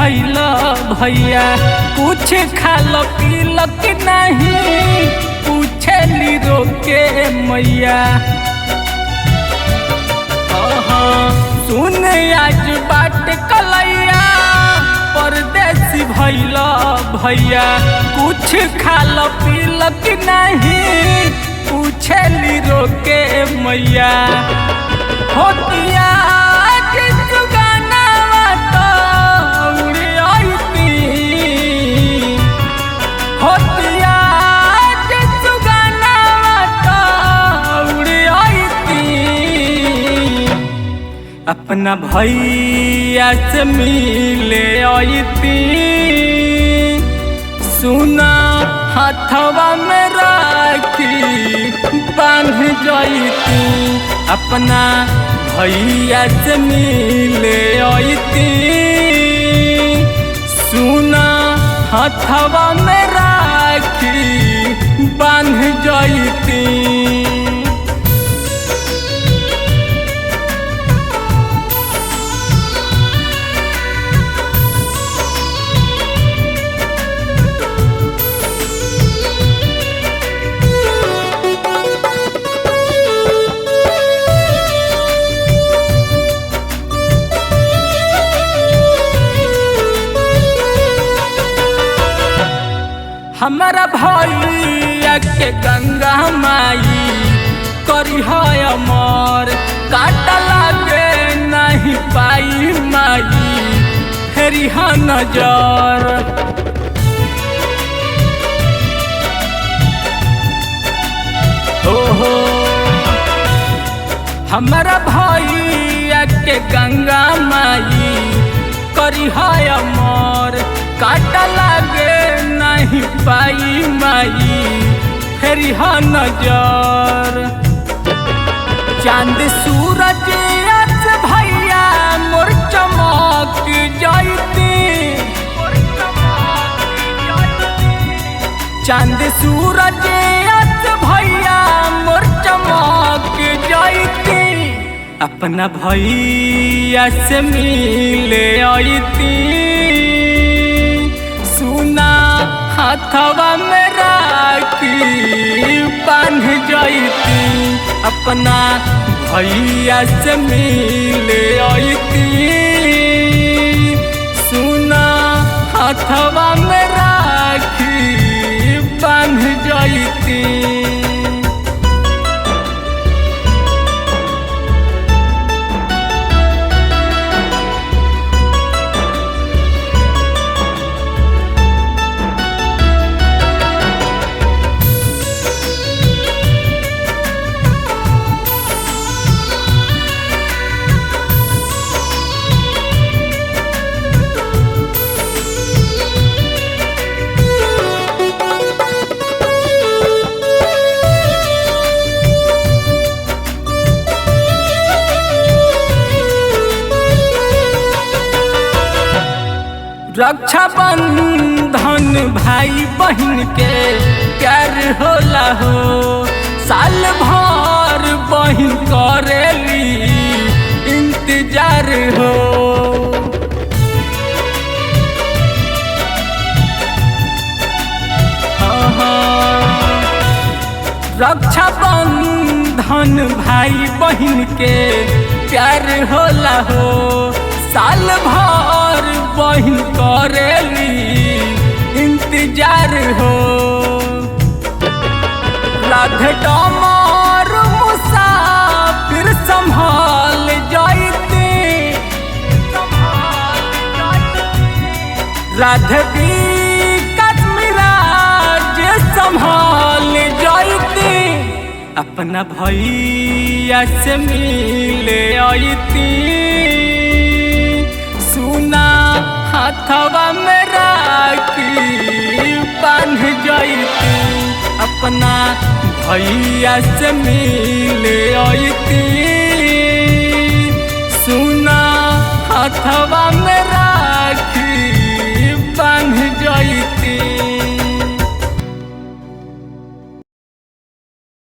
भैल भैया कुछ खाल पील कि नहीं पूछली रोके मैया। सुन आज बाट कलैया परदेसी भैल भैया कुछ खाल पील कि नहीं पूछली रोके मैया। होतिया अपना भैया से मिले आईती सुना हाथवा में राखी बांध जाईती। अपना भैया से मिले आईती सुना हाथवा में राखी बांध जाईती। हमारा भैया के गंगा माई करी है अमर काटा लागे नहीं पाई माई फेरी है नजर। ओहो हमारा भैया के गंगा माई करी है अमर काटा लागे नहीं पाई माई फेरी है नजर। चांद सूरज आज भैया मोर चमक जाईती। चांद सूरज आज भैया मोर चमक जाईती। अपना भैया से मिले आईती सुना हाथवा में राखी बांध जाईती। अपना भैया से मिले आईती सुना हाथवा में राखी बांध जाईती। रक्षा बंधन भाई बहन के प्यार होला हो साल भर बहन करेली इंतजार हो। रक्षा बंधन भाई बहन के प्यार होला हो साल भर बहन करेली इंतजार हो। राधे डमर मुसाफिर संभाल जाईती। राधे कश्मीराज संभाल जाईती। अपना भैया से मिले आईती सुना हाथवा में राखी बांध जाईती। अपना भैया से मिले आईती सुना हाथवा